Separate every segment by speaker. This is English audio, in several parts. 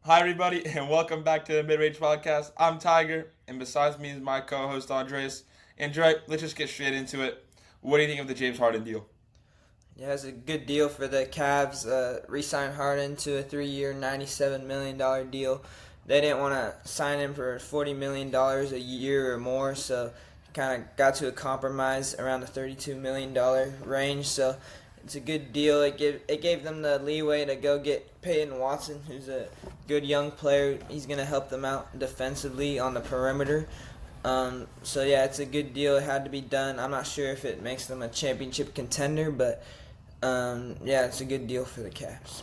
Speaker 1: Hi, everybody, and welcome back to the Mid-Range Podcast. I'm Tiger, and besides me is my co-host Andres. Andre, let's just get straight into it. What do you think of the James Harden deal?
Speaker 2: Yeah, it's a good deal for the Cavs. Re-sign Harden to a 3-year, $97 million deal. They didn't want to sign him for $40 million a year or more, so kind of got to a compromise around the $32 million range. So it's a good deal. It gave them the leeway to go get Peyton Watson, who's a good young player. He's gonna help them out defensively on the perimeter. So yeah, it's a good deal. It had to be done. I'm not sure if it makes them a championship contender, but yeah, it's a good deal for the Cavs.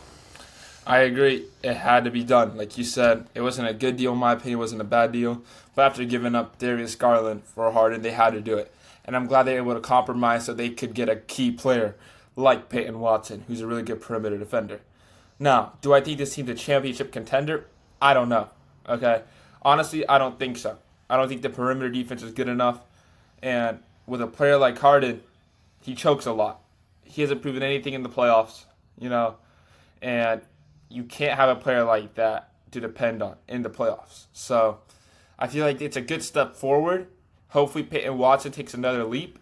Speaker 1: I agree. It had to be done. Like you said, it wasn't a good deal in my opinion. It wasn't a bad deal. But after giving up Darius Garland for Harden, they had to do it. And I'm glad they were able to compromise so they could get a key player like Peyton Watson, who's a really good perimeter defender. Now, do I think this team's a championship contender? I don't know. Okay? Honestly, I don't think so. I don't think the perimeter defense is good enough. And with a player like Harden, he chokes a lot. He hasn't proven anything in the playoffs, you know, and you can't have a player like that to depend on in the playoffs. So I feel like it's a good step forward. Hopefully, Peyton Watson takes another leap.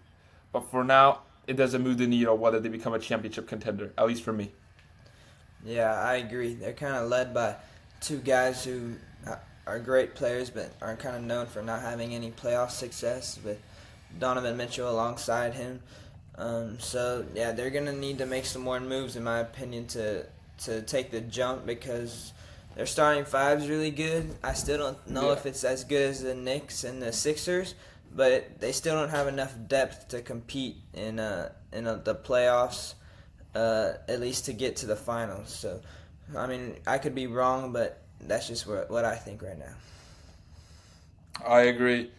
Speaker 1: But for now, it doesn't move the needle whether they become a championship contender, at least for me.
Speaker 2: Yeah, I agree. They're kind of led by two guys who are great players, but are kind of known for not having any playoff success. With Donovan Mitchell alongside him. So yeah, they're gonna need to make some more moves, in my opinion, to take the jump because their starting five is really good. I still don't know if it's as good as the Knicks and the Sixers, but they still don't have enough depth to compete in the playoffs, at least to get to the finals. So, I mean, I could be wrong, but that's just what I think right now.
Speaker 1: I agree.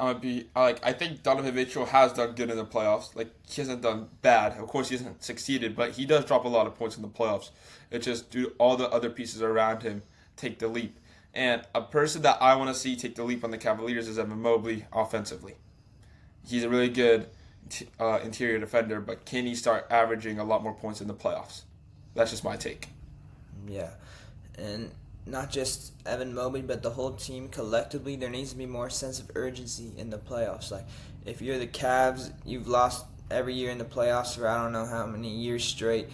Speaker 1: I think Donovan Mitchell has done good in the playoffs. Like he hasn't done bad. Of course, he hasn't succeeded, but he does drop a lot of points in the playoffs. It's just do all the other pieces around him take the leap. And a person that I want to see take the leap on the Cavaliers is Evan Mobley offensively. He's a really good interior defender, but can he start averaging a lot more points in the playoffs? That's just my take.
Speaker 2: Yeah, and not just Evan Mobley, but the whole team collectively. There needs to be more sense of urgency in the playoffs. Like, if you're the Cavs, you've lost every year in the playoffs for I don't know how many years straight.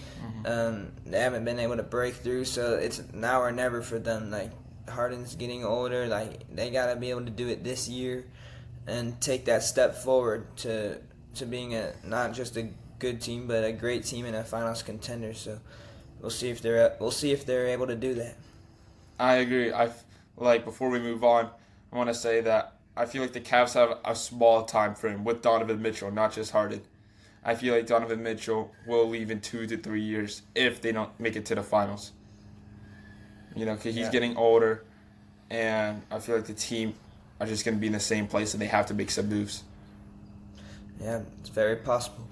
Speaker 2: They haven't been able to break through, so it's now or never for them. Like, Harden's getting older. Like, they gotta be able to do it this year and take that step forward to being a not just a good team, but a great team and a finals contender. So we'll see if they're able to do that.
Speaker 1: I agree. Before we move on, I want to say that I feel like the Cavs have a small time frame with Donovan Mitchell, not just Harden. I feel like Donovan Mitchell will leave in 2 to 3 years if they don't make it to the finals. Because he's
Speaker 2: Yeah.
Speaker 1: getting older, and I feel like the team are just going to be in the same place, and they have to make some moves.
Speaker 2: Yeah, it's very possible.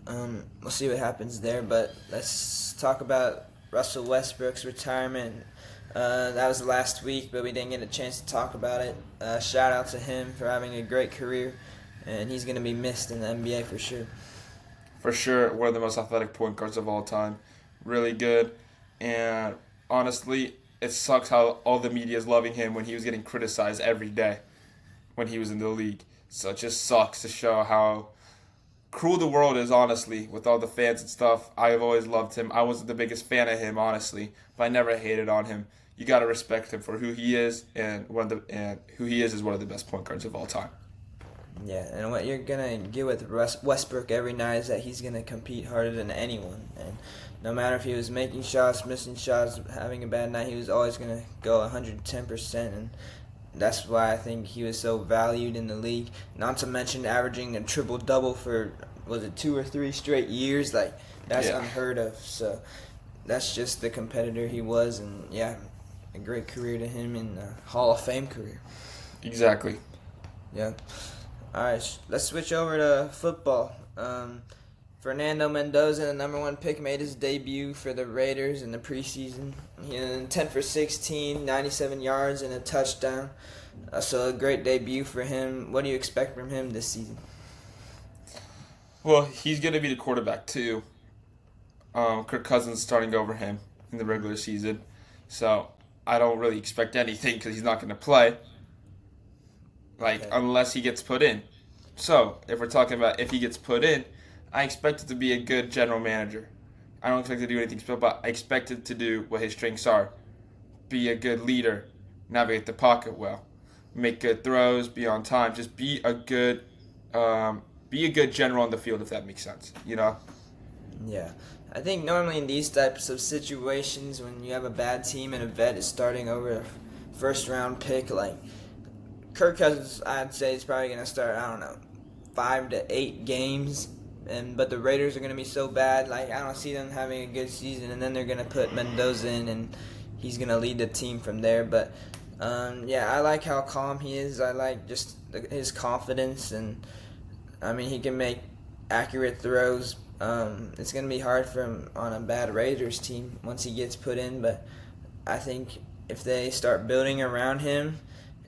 Speaker 2: We'll see what happens there, but let's talk about Russell Westbrook's retirement. That was last week, but we didn't get a chance to talk about it. Shout out to him for having a great career, and he's going to be missed in the NBA for sure.
Speaker 1: For sure, one of the most athletic point guards of all time. Really good, and honestly, it sucks how all the media is loving him when he was getting criticized every day when he was in the league. So it just sucks to show how cruel the world is, honestly, with all the fans and stuff. I've always loved him. I wasn't the biggest fan of him, honestly, but I never hated on him. You gotta respect him for who he is, and who he is one of the best point guards of all time.
Speaker 2: Yeah, and what you're going to get with Westbrook every night is that he's going to compete harder than anyone. And no matter if he was making shots, missing shots, having a bad night, he was always going to go 110%. And that's why I think he was so valued in the league. Not to mention averaging a triple-double for, was it 2 or 3 straight years? Like, that's unheard of. So that's just the competitor he was. And, yeah, a great career to him and a Hall of Fame career.
Speaker 1: Exactly.
Speaker 2: Yeah. All right, let's switch over to football. Fernando Mendoza, the number 1 pick, made his debut for the Raiders in the preseason. He had 10 for 16, 97 yards, and a touchdown. So a great debut for him. What do you expect from him this season?
Speaker 1: Well, he's gonna be the quarterback too. Kirk Cousins starting over him in the regular season, so I don't really expect anything because he's not going to play,
Speaker 2: Okay.
Speaker 1: unless he gets put in. So, if we're talking about if he gets put in, I expect it to be a good general manager. I don't expect to do anything special, but I expect it to do what his strengths are. Be a good leader, navigate the pocket well, make good throws, be on time. Just be a good general on the field, if that makes sense.
Speaker 2: Yeah. I think normally in these types of situations, when you have a bad team and a vet is starting over a first round pick, like Kirk Cousins, I'd say is probably going to start, I don't know, 5 to 8 games. But the Raiders are going to be so bad, like I don't see them having a good season, and then they're going to put Mendoza in, and he's going to lead the team from there. But yeah, I like how calm he is. I like just his confidence, and I mean he can make accurate throws. It's going to be hard for him on a bad Raiders team once he gets put in, but I think if they start building around him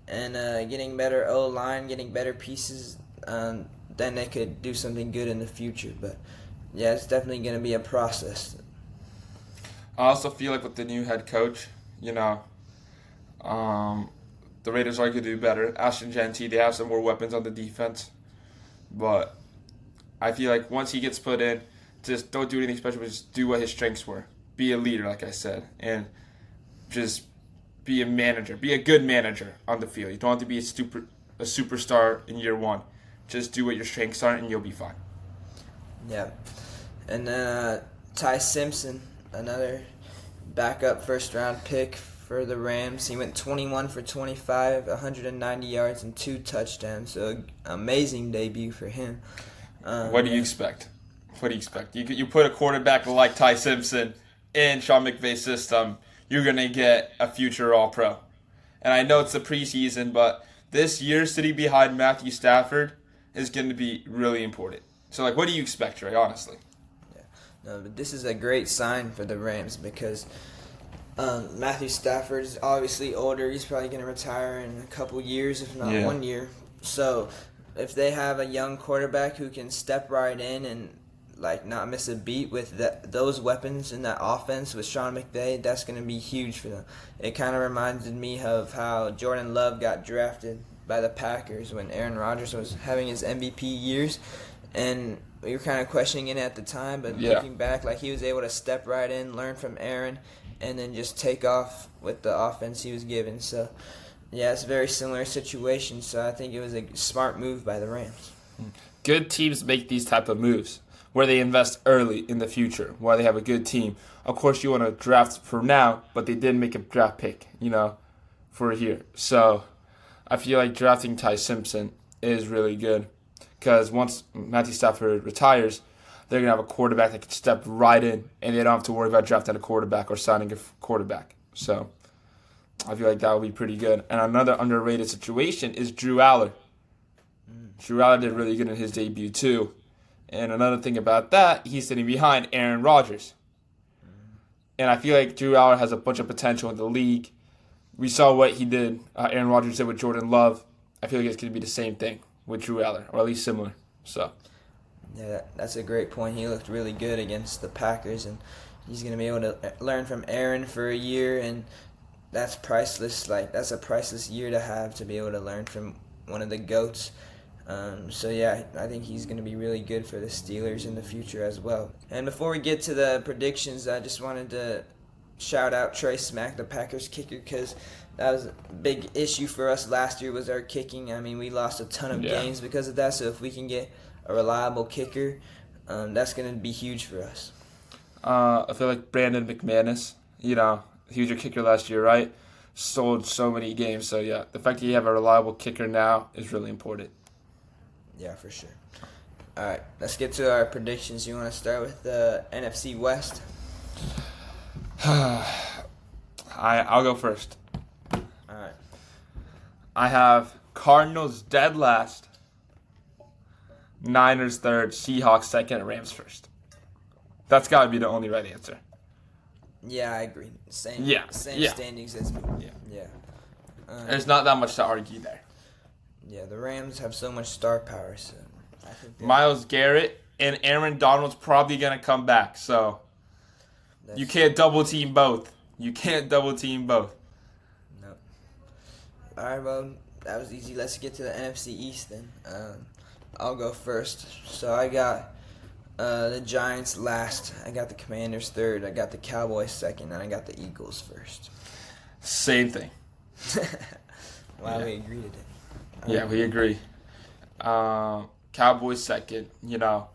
Speaker 2: and getting better O-line, getting better pieces, then they could do something good in the future. But yeah, it's definitely going to be a process.
Speaker 1: I also feel like with the new head coach, the Raiders are going to do better. Ashton Genty, they have some more weapons on the defense. But I feel like once he gets put in, just don't do anything special, but just do what his strengths were. Be a leader, like I said, and just be a manager. Be a good manager on the field. You don't have to be a superstar in year one. Just do what your strengths are, and you'll be fine.
Speaker 2: Yeah. And then Ty Simpson, another backup first-round pick for the Rams. He went 21 for 25, 190 yards, and 2 touchdowns. So, amazing debut for him.
Speaker 1: What do you expect? You put a quarterback like Ty Simpson in Sean McVay's system, you're going to get a future All-Pro. And I know it's the preseason, but this year sitting behind Matthew Stafford is going to be really important. So, what do you expect, Trey, honestly?
Speaker 2: Yeah. No, but this is a great sign for the Rams because Matthew Stafford is obviously older. He's probably going to retire in a couple years, if not 1 year. So, if they have a young quarterback who can step right in and not miss a beat with those weapons in that offense with Sean McVay, that's going to be huge for them. It kind of reminded me of how Jordan Love got drafted by the Packers when Aaron Rodgers was having his MVP years, and we were kind of questioning it at the time, but looking back, he was able to step right in, learn from Aaron, and then just take off with the offense he was given. So, yeah, it's a very similar situation, so I think it was a smart move by the Rams.
Speaker 1: Good teams make these type of moves where they invest early in the future, where they have a good team. Of course, you want to draft for now, but they did make a draft pick, for here. So I feel like drafting Ty Simpson is really good because once Matthew Stafford retires, they're going to have a quarterback that can step right in, and they don't have to worry about drafting a quarterback or signing a quarterback. So I feel like that would be pretty good. And another underrated situation is Drew Aller. Drew Aller did really good in his debut too. And another thing about that, he's sitting behind Aaron Rodgers. And I feel like Drew Aller has a bunch of potential in the league. We saw what he did, Aaron Rodgers did with Jordan Love. I feel like it's going to be the same thing with Drew Aller, or at least similar. So,
Speaker 2: yeah, that's a great point. He looked really good against the Packers, and he's going to be able to learn from Aaron for a year, and that's priceless. That's a priceless year to have, to be able to learn from one of the GOATs. So, yeah, I think he's going to be really good for the Steelers in the future as well. And before we get to the predictions, I just wanted to shout out Trey Smack, the Packers kicker, because that was a big issue for us last year was our kicking. I mean, we lost a ton of games because of that, so if we can get a reliable kicker, that's going to be huge for us.
Speaker 1: I feel like Brandon McManus, he was your kicker last year, right? Sold so many games, so yeah, the fact that you have a reliable kicker now is really important.
Speaker 2: Yeah, for sure. All right, let's get to our predictions. You want to start with the NFC West?
Speaker 1: I'll go first.
Speaker 2: All right.
Speaker 1: I have Cardinals dead last, Niners third, Seahawks second, Rams first. That's got to be the only right answer.
Speaker 2: Yeah, I agree. Same standings as me. Yeah.
Speaker 1: There's not that much to argue there.
Speaker 2: Yeah, the Rams have so much star power. So I think
Speaker 1: Myles Garrett and Aaron Donald's probably going to come back, so you can't double team both.
Speaker 2: All right, well, that was easy. Let's get to the NFC East then. I'll go first. So I got the Giants last. I got the Commanders third. I got the Cowboys second, and I got the Eagles first.
Speaker 1: Same thing.
Speaker 2: Wow, we agreed today.
Speaker 1: Yeah, we agree. Cowboys second. The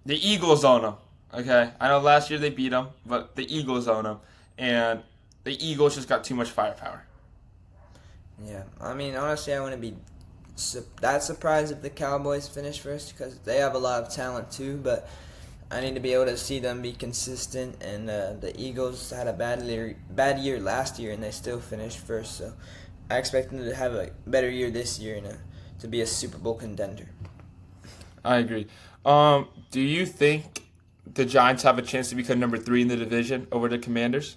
Speaker 1: Eagles own them. Okay, I know last year they beat them, but the Eagles own them, and the Eagles just got too much firepower.
Speaker 2: Yeah, I mean, honestly, I wouldn't be that surprised if the Cowboys finish first because they have a lot of talent too, but I need to be able to see them be consistent, and the Eagles had a bad year last year, and they still finished first, so I expect them to have a better year this year and to be a Super Bowl contender.
Speaker 1: I agree. Do you think the Giants have a chance to become number 3 in the division over the Commanders?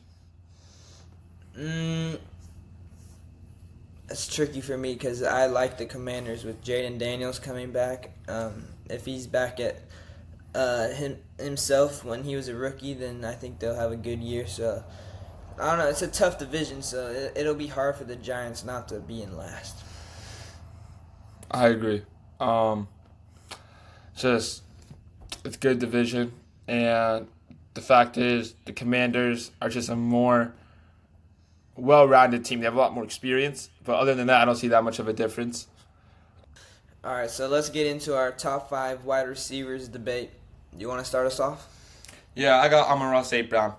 Speaker 2: It's tricky for me because I like the Commanders with Jaden Daniels coming back. If he's back at himself when he was a rookie, then I think they'll have a good year. So, I don't know. It's a tough division, so it'll be hard for the Giants not to be in last.
Speaker 1: I agree. It's a good division, and the fact is the Commanders are just a more well-rounded team. They have a lot more experience, but other than that, I don't see that much of a difference.
Speaker 2: All right, so let's get into our top 5 wide receivers debate. You want to start us off?
Speaker 1: Yeah, I got Amon-Ra St. Brown,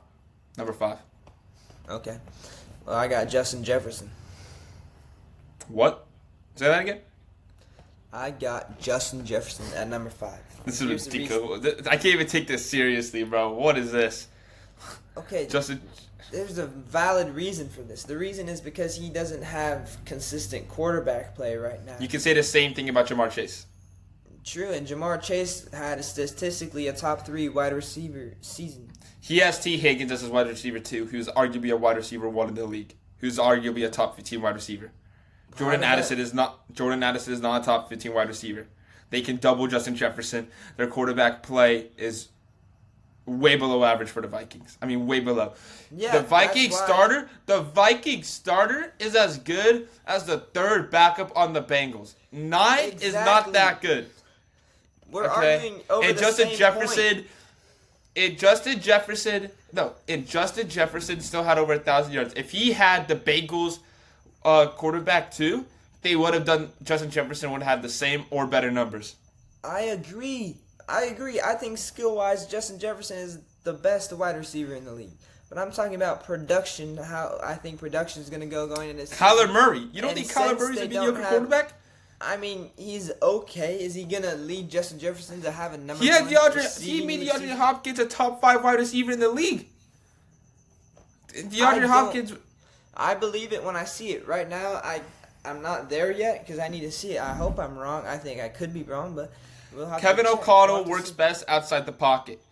Speaker 1: number 5.
Speaker 2: Okay. Well, I got Justin Jefferson.
Speaker 1: What? Say that again?
Speaker 2: I got Justin Jefferson at number 5.
Speaker 1: This is ridiculous. I can't even take this seriously, bro. What is this?
Speaker 2: Okay. There's a valid reason for this. The reason is because he doesn't have consistent quarterback play right now.
Speaker 1: You can say the same thing about Jamar Chase.
Speaker 2: True, and Jamar Chase had statistically a top 3 wide receiver season.
Speaker 1: He has T. Higgins as his wide receiver 2, who's arguably a wide receiver 1 in the league, who's arguably a top 15 wide receiver. Jordan Addison is not a top 15 wide receiver. They can double Justin Jefferson. Their quarterback play is way below average for the Vikings. I mean, way below.
Speaker 2: Yeah,
Speaker 1: the Viking starter is as good as the third backup on the Bengals. Nye is not that good.
Speaker 2: We're arguing over
Speaker 1: and
Speaker 2: the
Speaker 1: Justin
Speaker 2: same
Speaker 1: Jefferson,
Speaker 2: point.
Speaker 1: And Justin Jefferson still had over 1,000 yards. If he had the Bengals quarterback too, they would have done. Justin Jefferson would have had the same or better numbers.
Speaker 2: I agree. I think skill-wise, Justin Jefferson is the best wide receiver in the league. But I'm talking about production, how I think production is going to going into this season.
Speaker 1: Kyler Murray. You don't think Kyler Murray's a mediocre quarterback?
Speaker 2: I mean, he's okay. Is he going to lead Justin Jefferson to have a number
Speaker 1: He
Speaker 2: one
Speaker 1: made DeAndre Hopkins a top 5 wide receiver in the league. Hopkins.
Speaker 2: I believe it when I see it. Right now, I'm not there yet because I need to see it. I hope I'm wrong. I think I could be wrong, but we'll have
Speaker 1: Kevin
Speaker 2: to check.
Speaker 1: O'Connell works best outside the pocket.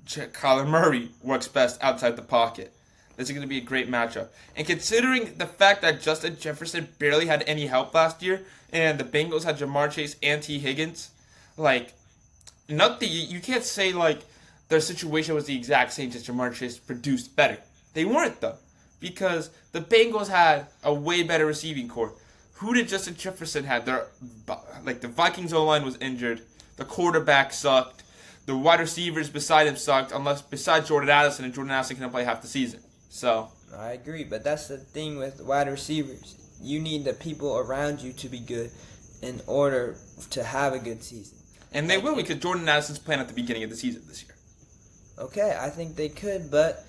Speaker 1: Kyler Murray works best outside the pocket. This is going to be a great matchup. And considering the fact that Justin Jefferson barely had any help last year, and the Bengals had Jamar Chase and T. Higgins, you can't say their situation was the exact same as Jamar Chase produced better. They weren't though, because the Bengals had a way better receiving core. Who did Justin Jefferson have? The Vikings O-line was injured. The quarterback sucked. The wide receivers beside him sucked, besides Jordan Addison, and Jordan Addison couldn't play half the season. So
Speaker 2: I agree, but that's the thing with wide receivers. You need the people around you to be good in order to have a good season.
Speaker 1: And they will, because Jordan Addison's playing at the beginning of the season this year.
Speaker 2: Okay, I think they could, but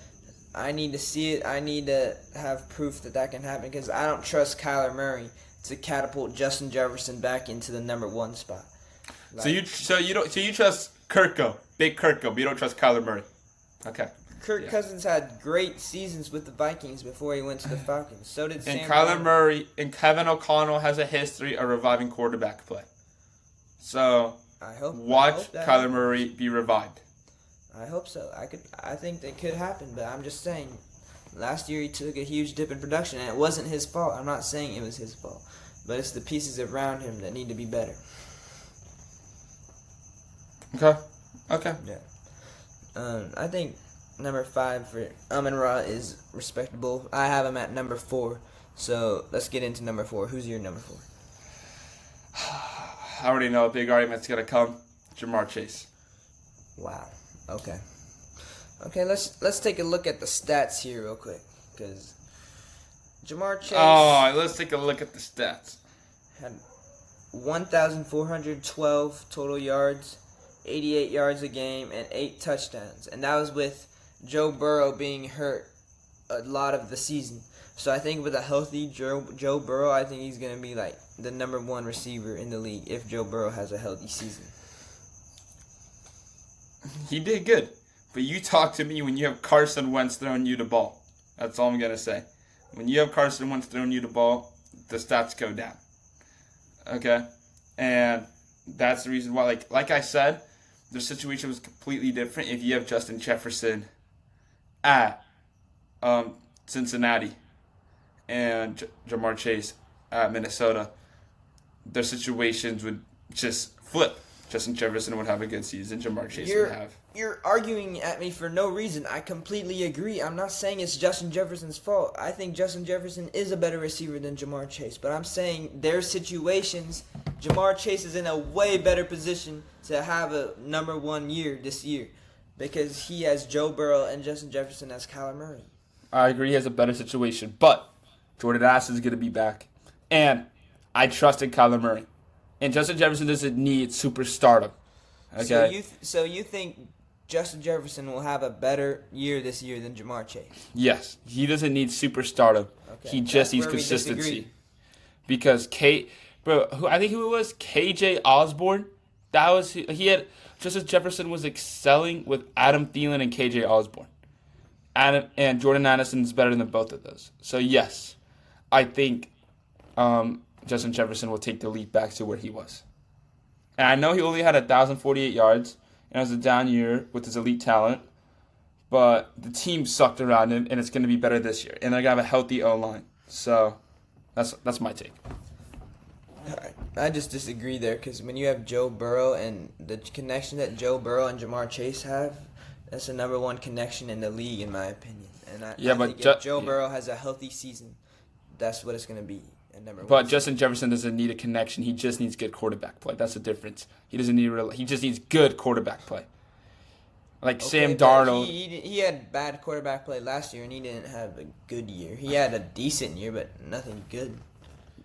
Speaker 2: I need to see it. I need to have proof that can happen because I don't trust Kyler Murray to catapult Justin Jefferson back into the number 1 spot.
Speaker 1: So you trust Kirko, Big Kirko, but you don't trust Kyler Murray. Okay.
Speaker 2: Kirk Cousins had great seasons with the Vikings before he went to the Falcons. So did Sam.
Speaker 1: And Kyler Murray and Kevin O'Connell has a history of reviving quarterback play. So watch Kyler Murray be revived.
Speaker 2: I hope so. I think that could happen, but I'm just saying. Last year he took a huge dip in production, and it wasn't his fault. I'm not saying it was his fault, but it's the pieces around him that need to be better.
Speaker 1: Okay.
Speaker 2: Yeah. I think number 5 for Amon-Ra is respectable. I have him at number 4. So let's get into number 4. Who's your number 4?
Speaker 1: I already know a big argument's gonna come. Jamar Chase.
Speaker 2: Wow. Okay. Okay, let's take a look at the stats here real quick, because Jamar Chase
Speaker 1: Let's take a look at the stats.
Speaker 2: had 1,412 total yards, 88 yards a game, and 8 touchdowns. And that was with Joe Burrow being hurt a lot of the season. So I think with a healthy Joe Burrow, I think he's going to be like the number 1 receiver in the league if Joe Burrow has a healthy season.
Speaker 1: He did good. But you talk to me when you have Carson Wentz throwing you the ball. That's all I'm going to say. When you have Carson Wentz throwing you the ball, the stats go down. Okay? And that's the reason why, like I said, the situation was completely different if you have Justin Jefferson at Cincinnati and Jamar Chase at Minnesota. Their situations would just flip. Justin Jefferson would have a good season. Jamar Chase would have.
Speaker 2: You're arguing at me for no reason. I completely agree. I'm not saying it's Justin Jefferson's fault. I think Justin Jefferson is a better receiver than Jamar Chase. But I'm saying their situations, Jamar Chase is in a way better position to have a number 1 year this year because he has Joe Burrow and Justin Jefferson as Kyler Murray.
Speaker 1: I agree he has a better situation. But Jordan Addison is going to be back. And I trusted Kyler Murray. And Justin Jefferson doesn't need superstardom. Okay.
Speaker 2: So you think Justin Jefferson will have a better year this year than Jamar Chase?
Speaker 1: Yes. He doesn't need superstardom.
Speaker 2: Okay.
Speaker 1: He just needs consistency. Because I think who it was? KJ Osborne. Justin Jefferson was excelling with Adam Thielen and KJ Osborne. And Jordan Addison is better than both of those. So yes, I think Justin Jefferson will take the leap back to where he was. And I know he only had 1,048 yards, and it was a down year with his elite talent, but the team sucked around him, and it's going to be better this year. And they're going to have a healthy O-line. So that's my take.
Speaker 2: I just disagree there because when you have Joe Burrow and the connection that Joe Burrow and Jamar Chase have, that's the number 1 connection in the league, in my opinion. And I think if Joe Burrow has a healthy season, that's what it's going to be.
Speaker 1: But Justin Jefferson doesn't need a connection. He just needs good quarterback play. That's the difference. He doesn't need he just needs good quarterback play. Sam Darnold.
Speaker 2: He had bad quarterback play last year, and he didn't have a good year. He had a decent year, but nothing good.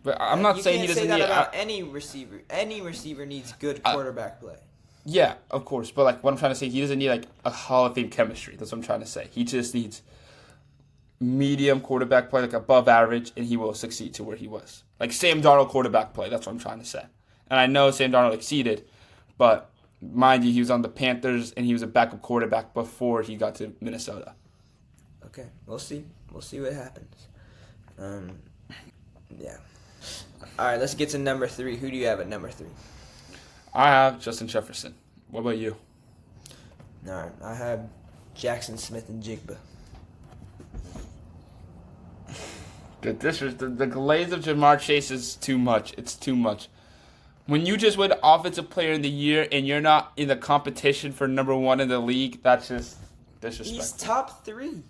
Speaker 1: But I'm not saying he doesn't need.
Speaker 2: You can't say that about any receiver. Any receiver needs good quarterback play.
Speaker 1: Yeah, of course. But what I'm trying to say, he doesn't need a Hall of Fame chemistry. That's what I'm trying to say. He just needs medium quarterback play, above average, and he will succeed to where he was. Sam Darnold quarterback play, that's what I'm trying to say. And I know Sam Darnold exceeded, but mind you, he was on the Panthers, and he was a backup quarterback before he got to Minnesota.
Speaker 2: Okay, we'll see. We'll see what happens. Yeah. All right, let's get to number 3. Who do you have at number 3?
Speaker 1: I have Justin Jefferson. What about you?
Speaker 2: All right, I have Jackson Smith and Jigba.
Speaker 1: The glaze of Jamar Chase is too much. It's too much. When you just win Offensive Player of the Year and you're not in the competition for number 1 in the league, that's just disrespectful.
Speaker 2: He's top 3.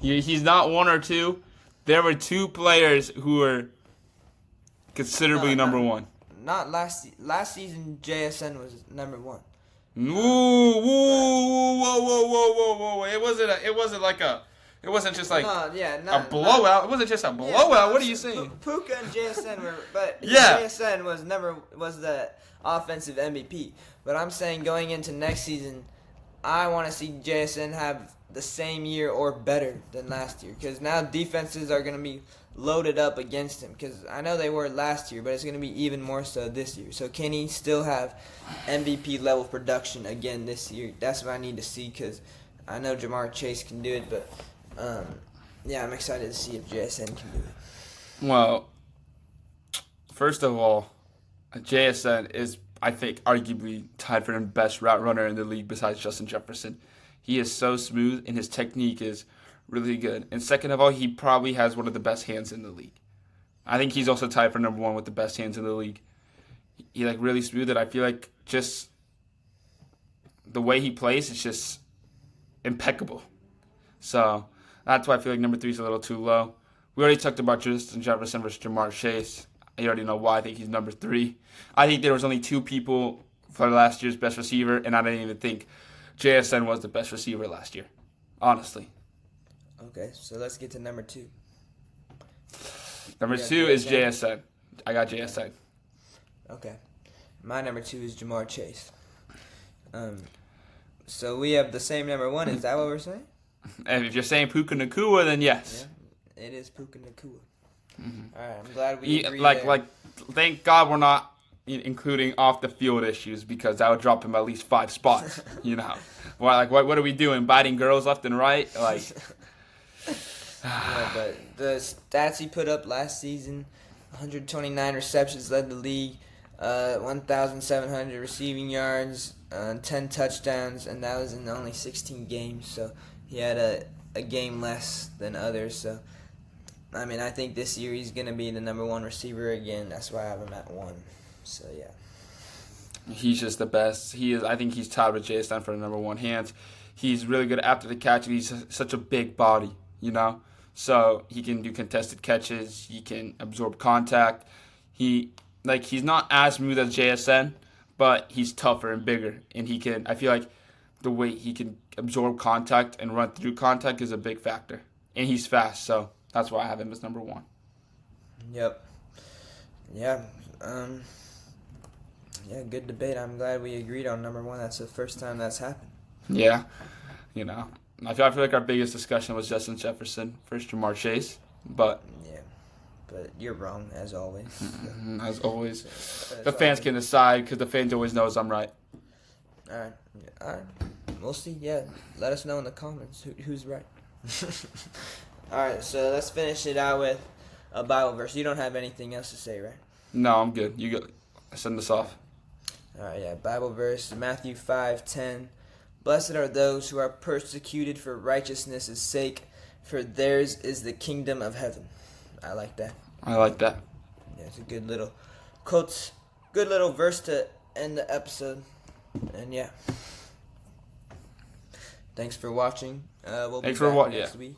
Speaker 1: He's not 1 or 2. There were 2 players who were considerably number 1.
Speaker 2: Not last season. JSN was number 1.
Speaker 1: Whoa! It wasn't just a blowout. It wasn't just a blowout.
Speaker 2: Yeah,
Speaker 1: what are you saying?
Speaker 2: Puka and JSN were, but
Speaker 1: yeah.
Speaker 2: JSN was the offensive MVP. But I'm saying going into next season, I want to see JSN have the same year or better than last year because now defenses are going to be loaded up against him because I know they were last year, but it's going to be even more so this year. So can he still have MVP level production again this year? That's what I need to see because I know Jamar Chase can do it, but I'm excited to see if JSN can do it.
Speaker 1: Well, first of all, JSN is, I think, arguably tied for the best route runner in the league besides Justin Jefferson. He is so smooth, and his technique is really good. And second of all, he probably has one of the best hands in the league. I think he's also tied for number 1 with the best hands in the league. He really smooth it. I feel like just the way he plays is just impeccable. So that's why I feel like number 3 is a little too low. We already talked about Justin Jefferson versus Jamar Chase. You already know why I think he's number 3. I think there was only 2 people for last year's best receiver, and I didn't even think JSN was the best receiver last year, honestly.
Speaker 2: Okay, so let's get to number 2.
Speaker 1: Number 2 is JSN. I got JSN.
Speaker 2: Okay. My number 2 is Jamar Chase. So we have the same number 1. Is that what we're saying?
Speaker 1: And if you're saying Puka Nacua, then yes.
Speaker 2: Yeah, it is Puka Nacua.
Speaker 1: Mm-hmm.
Speaker 2: All right, I'm glad we agree
Speaker 1: like, thank God we're not including off the field issues, because that would drop him at least 5 spots. What are we doing? Biting girls left and right?
Speaker 2: Yeah, but the stats he put up last season: 129 receptions, led the league, 1,700 receiving yards, 10 touchdowns, and that was in only 16 games. So he had a game less than others. So I mean, I think this year he's gonna be the number 1 receiver again. That's why I have him at 1. So yeah.
Speaker 1: He's just the best. He is. I think he's tied with JSN for the number 1 hands. He's really good after the catch. He's such a big body, So he can do contested catches. He can absorb contact. He's not as smooth as JSN, but he's tougher and bigger. And I feel like the way he can absorb contact and run through contact is a big factor. And he's fast, so that's why I have him as number 1.
Speaker 2: Yep. Yeah. Good debate. I'm glad we agreed on number 1. That's the first time that's happened.
Speaker 1: Yeah. I feel like our biggest discussion was Justin Jefferson versus Jamar Chase, but
Speaker 2: yeah, but you're wrong as always. So.
Speaker 1: As always, the fans can decide, because the fans always knows I'm right.
Speaker 2: All right, we'll see. Yeah, let us know in the comments who's right. All right, so let's finish it out with a Bible verse. You don't have anything else to say, right?
Speaker 1: No, I'm good. You go. Send us off.
Speaker 2: All right, yeah. Bible verse, Matthew 5:10. Blessed are those who are persecuted for righteousness' sake, for theirs is the kingdom of heaven. I like that. Yeah, it's a good little quote, good little verse to end the episode. And yeah. Thanks for watching. We'll be back next week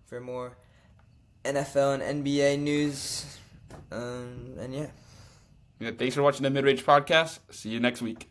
Speaker 2: for more NFL and NBA news. And yeah.
Speaker 1: Thanks for watching the Mid-Range Podcast. See you next week.